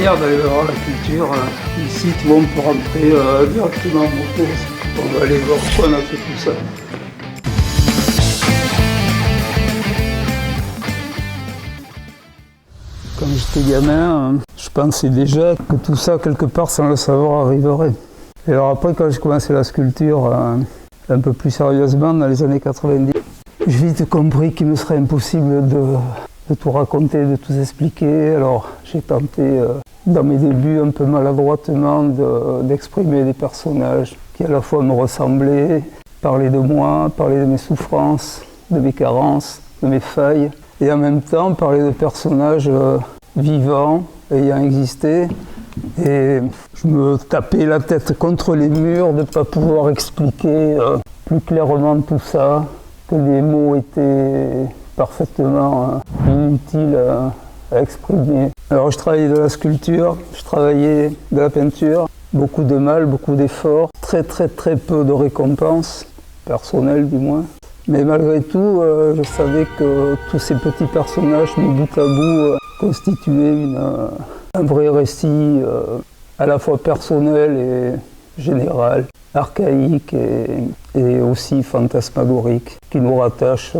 manière d'aller voir la culture. Ici, tu vois, on peut rentrer directement en moto. On va aller voir pourquoi on a fait tout ça. Quand j'étais gamin, je pensais déjà que tout ça, quelque part, sans le savoir, arriverait. Et alors après, quand j'ai commencé la sculpture, un peu plus sérieusement, dans les années 90, j'ai vite compris qu'il me serait impossible de tout raconter, de tout expliquer. Alors j'ai tenté, dans mes débuts, un peu maladroitement, d'exprimer des personnages qui à la fois me ressemblaient, parler de moi, parler de mes souffrances, de mes carences, de mes failles, et en même temps parler de personnages vivants, ayant existé. Et je me tapais la tête contre les murs de ne pas pouvoir expliquer plus clairement tout ça, que les mots étaient parfaitement inutiles à exprimer. Alors je travaillais de la sculpture, je travaillais de la peinture, beaucoup de mal, beaucoup d'efforts, très peu de récompenses, personnelles du moins. Mais malgré tout, je savais que tous ces petits personnages mis bout à bout constituaient un vrai récit à la fois personnel et général, archaïque et aussi fantasmagorique, qui nous rattache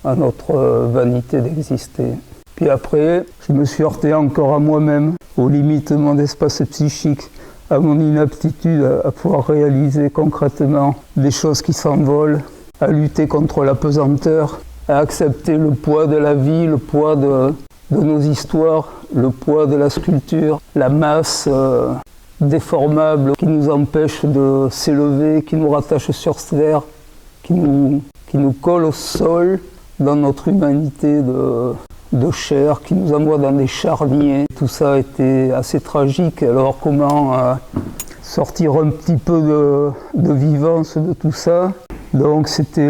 à notre vanité d'exister. Puis après, je me suis heurté encore à moi-même, aux limites de mon espace psychique, à mon inaptitude à pouvoir réaliser concrètement des choses qui s'envolent, à lutter contre la pesanteur, à accepter le poids de la vie, le poids de nos histoires, le poids de la sculpture, la masse déformable qui nous empêche de s'élever, qui nous rattache sur terre, qui nous colle au sol dans notre humanité de chair, qui nous envoie dans des charniers. Tout ça a été assez tragique. Alors comment sortir un petit peu de vivance de tout ça? Donc c'était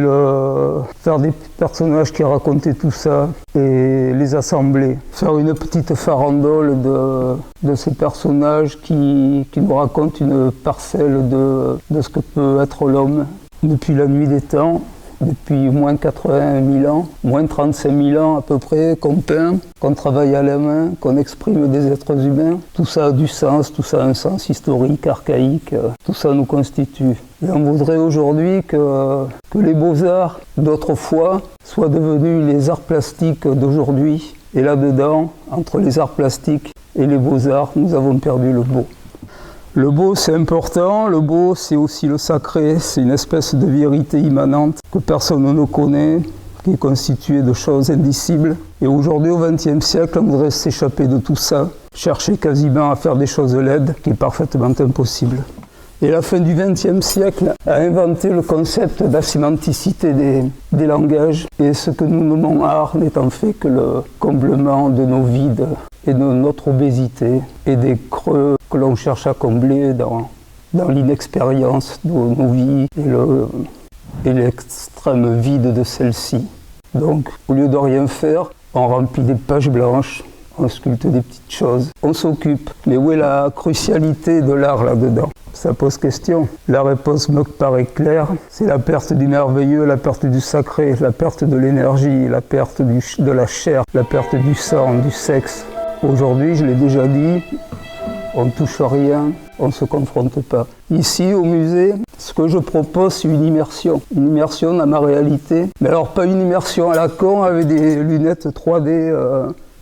faire des personnages qui racontaient tout ça et les assembler. Faire une petite farandole de ces personnages qui nous racontent une parcelle de ce que peut être l'homme depuis la nuit des temps. Depuis moins 80 000 ans, moins 35 000 ans à peu près, qu'on peint, qu'on travaille à la main, qu'on exprime des êtres humains. Tout ça a du sens, tout ça a un sens historique, archaïque, tout ça nous constitue. Et on voudrait aujourd'hui que les beaux-arts d'autrefois soient devenus les arts plastiques d'aujourd'hui. Et là-dedans, entre les arts plastiques et les beaux-arts, nous avons perdu le beau. Le beau, c'est important, le beau, c'est aussi le sacré, c'est une espèce de vérité immanente que personne ne connaît, qui est constituée de choses indicibles. Et aujourd'hui, au XXe siècle, on voudrait s'échapper de tout ça, chercher quasiment à faire des choses laides, qui est parfaitement impossible. Et la fin du XXe siècle a inventé le concept d'asymanticité des langages, et ce que nous nommons art n'étant fait que le comblement de nos vides et de notre obésité, et des creux que l'on cherche à combler dans l'inexpérience de nos vies et l'extrême vide de celle-ci. Donc, au lieu de rien faire, on remplit des pages blanches, on sculpte des petites choses, on s'occupe. Mais où est la crucialité de l'art là-dedans? Ça pose question. La réponse me paraît claire, c'est la perte du merveilleux, la perte du sacré, la perte de l'énergie, la perte de la chair, la perte du sang, du sexe. Aujourd'hui, je l'ai déjà dit, on ne touche rien, on ne se confronte pas. Ici, au musée, ce que je propose, c'est une immersion dans ma réalité. Mais alors, pas une immersion à la con avec des lunettes 3D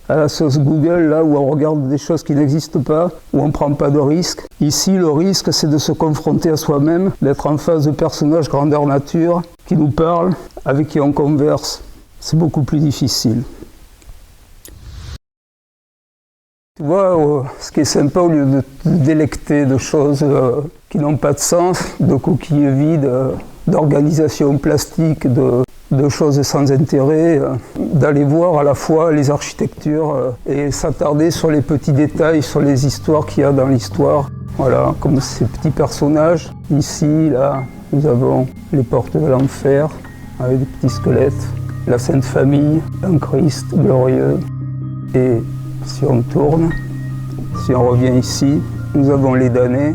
à la sauce Google, là où on regarde des choses qui n'existent pas, où on ne prend pas de risques. Ici, le risque, c'est de se confronter à soi-même, d'être en face de personnages grandeur nature, qui nous parlent, avec qui on converse. C'est beaucoup plus difficile. Tu vois, ce qui est sympa, au lieu de te délecter de choses qui n'ont pas de sens, de coquilles vides, d'organisations plastiques, de choses sans intérêt, d'aller voir à la fois les architectures et s'attarder sur les petits détails, sur les histoires qu'il y a dans l'histoire. Voilà, comme ces petits personnages. Ici, là, nous avons les portes de l'enfer, avec des petits squelettes, la Sainte Famille, un Christ glorieux. Et si on tourne, si on revient ici, nous avons les damnés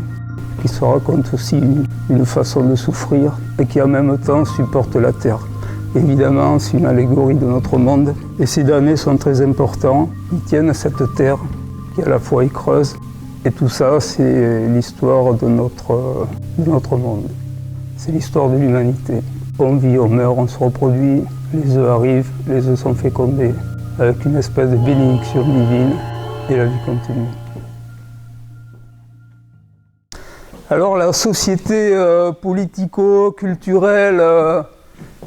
qui se racontent aussi une façon de souffrir et qui en même temps supportent la terre. Évidemment, c'est une allégorie de notre monde et ces damnés sont très importants. Ils tiennent cette terre qui à la fois y creuse. Et tout ça, c'est l'histoire de notre monde. C'est l'histoire de l'humanité. On vit, on meurt, on se reproduit, les œufs arrivent, les œufs sont fécondés, avec une espèce de bénédiction divine, et la vie continue. Alors la société politico-culturelle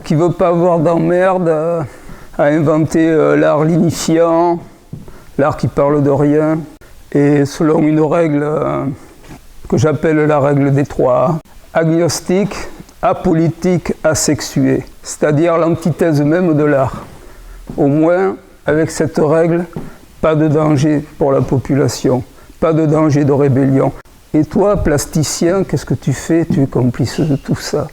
qui ne veut pas avoir d'emmerde a inventé l'art lignifiant, l'art qui parle de rien, et selon une règle que j'appelle la règle des 3 A, agnostique, apolitique, asexué, c'est-à-dire l'antithèse même de l'art. Au moins, avec cette règle, pas de danger pour la population, pas de danger de rébellion. Et toi, plasticien, qu'est-ce que tu fais? Tu es complice de tout ça.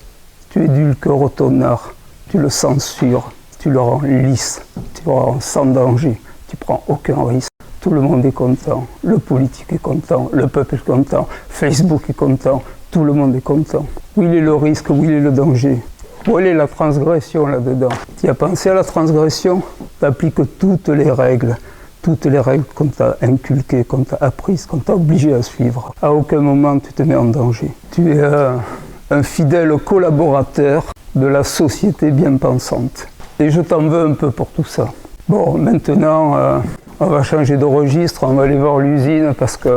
Tu édulcores ton art, tu le censures, tu le rends lisse, tu le rends sans danger, tu prends aucun risque. Tout le monde est content, le politique est content, le peuple est content, Facebook est content, tout le monde est content. Où il est le risque, où il est le danger? Où est la transgression là-dedans? Tu as pensé à la transgression? Tu appliques toutes les règles qu'on t'a inculquées, qu'on t'a apprises, qu'on t'a obligé à suivre. À aucun moment tu te mets en danger. Tu es un fidèle collaborateur de la société bien pensante. Et je t'en veux un peu pour tout ça. Bon, maintenant, on va changer de registre, on va aller voir l'usine parce qu'il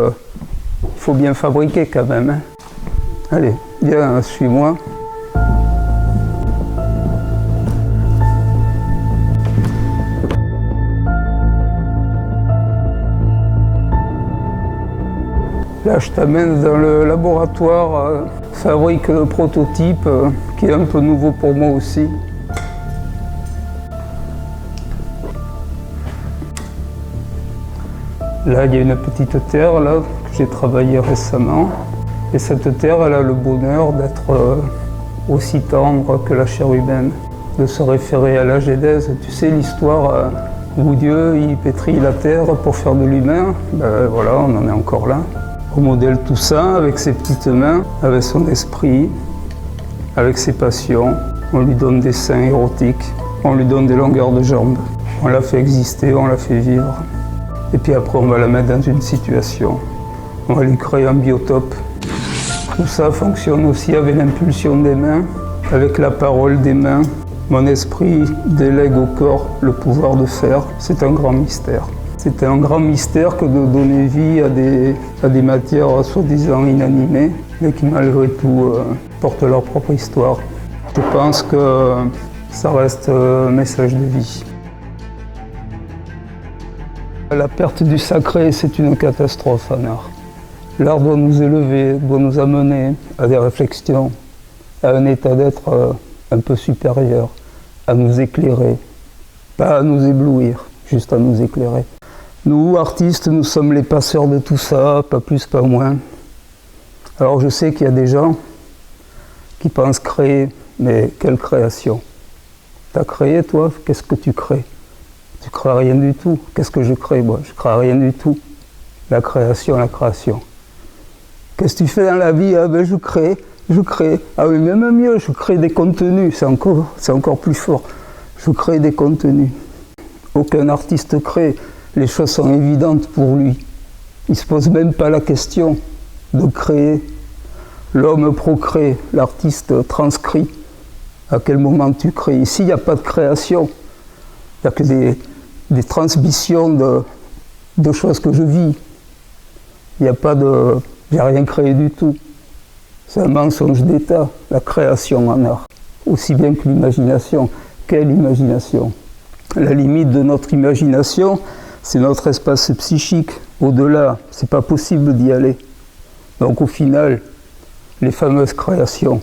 faut bien fabriquer quand même. Hein. Allez, viens, suis-moi. Là, je t'amène dans le laboratoire fabrique de prototype qui est un peu nouveau pour moi aussi. Là, il y a une petite terre là, que j'ai travaillée récemment. Et cette terre, elle a le bonheur d'être aussi tendre que la chair humaine, de se référer à la Genèse. Tu sais l'histoire où Dieu il pétrit la terre pour faire de l'humain. Ben voilà, on en est encore là. On modèle tout ça avec ses petites mains, avec son esprit, avec ses passions. On lui donne des seins érotiques, on lui donne des longueurs de jambes. On la fait exister, on la fait vivre. Et puis après, on va la mettre dans une situation. On va lui créer un biotope. Tout ça fonctionne aussi avec l'impulsion des mains, avec la parole des mains. Mon esprit délègue au corps le pouvoir de faire. C'est un grand mystère. C'est un grand mystère que de donner vie à des matières soi-disant inanimées, mais qui malgré tout portent leur propre histoire. Je pense que ça reste un message de vie. La perte du sacré, c'est une catastrophe en art. L'art doit nous élever, doit nous amener à des réflexions, à un état d'être un peu supérieur, à nous éclairer, pas à nous éblouir, juste à nous éclairer. Nous, artistes, nous sommes les passeurs de tout ça, pas plus, pas moins. Alors je sais qu'il y a des gens qui pensent créer, mais quelle création? T'as créé, toi? Qu'est-ce que tu crées? Tu crées rien du tout. Qu'est-ce que je crée, moi? Je crée rien du tout. La création, la création. Qu'est-ce que tu fais dans la vie? Ah ben je crée. Ah oui, même mieux, je crée des contenus, c'est encore plus fort. Je crée des contenus. Aucun artiste crée. Les choses sont évidentes pour lui. Il ne se pose même pas la question de créer. L'homme procrée, l'artiste transcrit. À quel moment tu crées? Ici, il n'y a pas de création. Il n'y a que des transmissions de choses que je vis. Il n'y a pas de... J'ai rien créé du tout. C'est un mensonge d'État, la création en art. Aussi bien que l'imagination. Quelle imagination? La limite de notre imagination, c'est notre espace psychique. Au-delà, c'est pas possible d'y aller. Donc au final, les fameuses créations,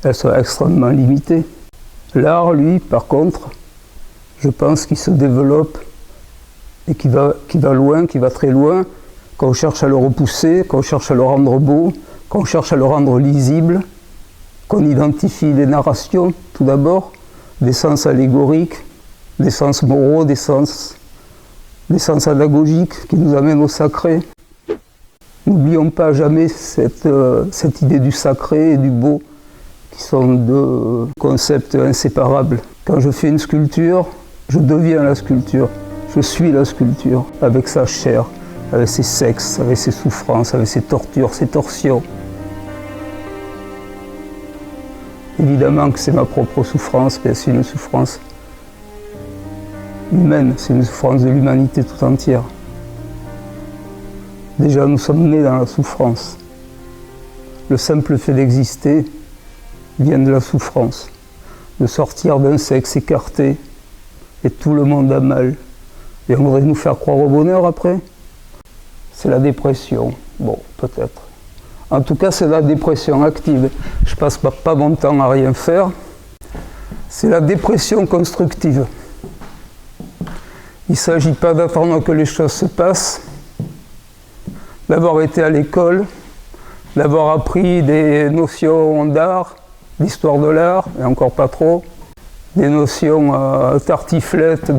elles sont extrêmement limitées. L'art, lui, par contre, je pense qu'il se développe et qu'il va loin, qu'il va très loin, qu'on cherche à le repousser, qu'on cherche à le rendre beau, qu'on cherche à le rendre lisible, qu'on identifie des narrations, tout d'abord, des sens allégoriques, des sens moraux, des sens analogiques qui nous amènent au sacré. N'oublions pas jamais cette idée du sacré et du beau, qui sont deux concepts inséparables. Quand je fais une sculpture, je deviens la sculpture. Je suis la sculpture avec sa chair, avec ses sexes, avec ses souffrances, avec ses tortures, ses torsions. Évidemment que c'est ma propre souffrance, mais c'est une souffrance humaine, c'est une souffrance de l'humanité tout entière. Déjà, nous sommes nés dans la souffrance. Le simple fait d'exister vient de la souffrance. De sortir d'un sexe écarté, et tout le monde a mal. Et on voudrait nous faire croire au bonheur après? C'est la dépression. Bon, peut-être. En tout cas, c'est la dépression active. Je passe pas mon temps à rien faire. C'est la dépression constructive. Il ne s'agit pas d'attendre que les choses se passent, d'avoir été à l'école, d'avoir appris des notions d'art, d'histoire de l'art, et encore pas trop, des notions tartiflettes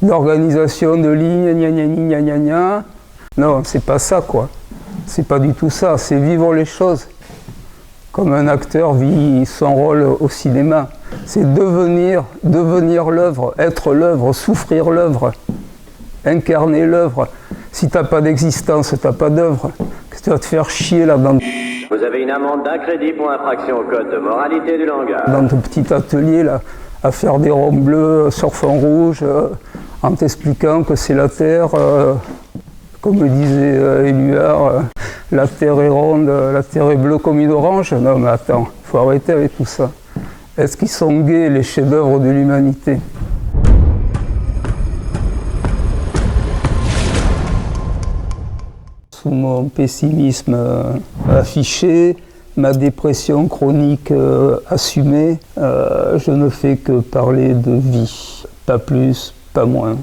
d'organisation de lignes, gna gna gna gna gna. Non, c'est pas ça, quoi. C'est pas du tout ça, c'est vivre les choses. Comme un acteur vit son rôle au cinéma. C'est devenir l'œuvre, être l'œuvre, souffrir l'œuvre, incarner l'œuvre. Si t'as pas d'existence, t'as pas d'œuvre. Qu'est-ce que tu vas te faire chier là-dedans? Vous avez une amende d'un crédit pour infraction au code de moralité du langage. Dans ton petit atelier, là, à faire des ronds bleus sur fond rouge, en t'expliquant que c'est la Terre, comme le disait Éluard, la Terre est ronde, la Terre est bleue comme une orange. Non mais attends, il faut arrêter avec tout ça. Est-ce qu'ils sont gays, les chefs-d'œuvre de l'humanité? Sous mon pessimisme affiché, ma dépression chronique assumée, je ne fais que parler de vie, pas plus, pas moins.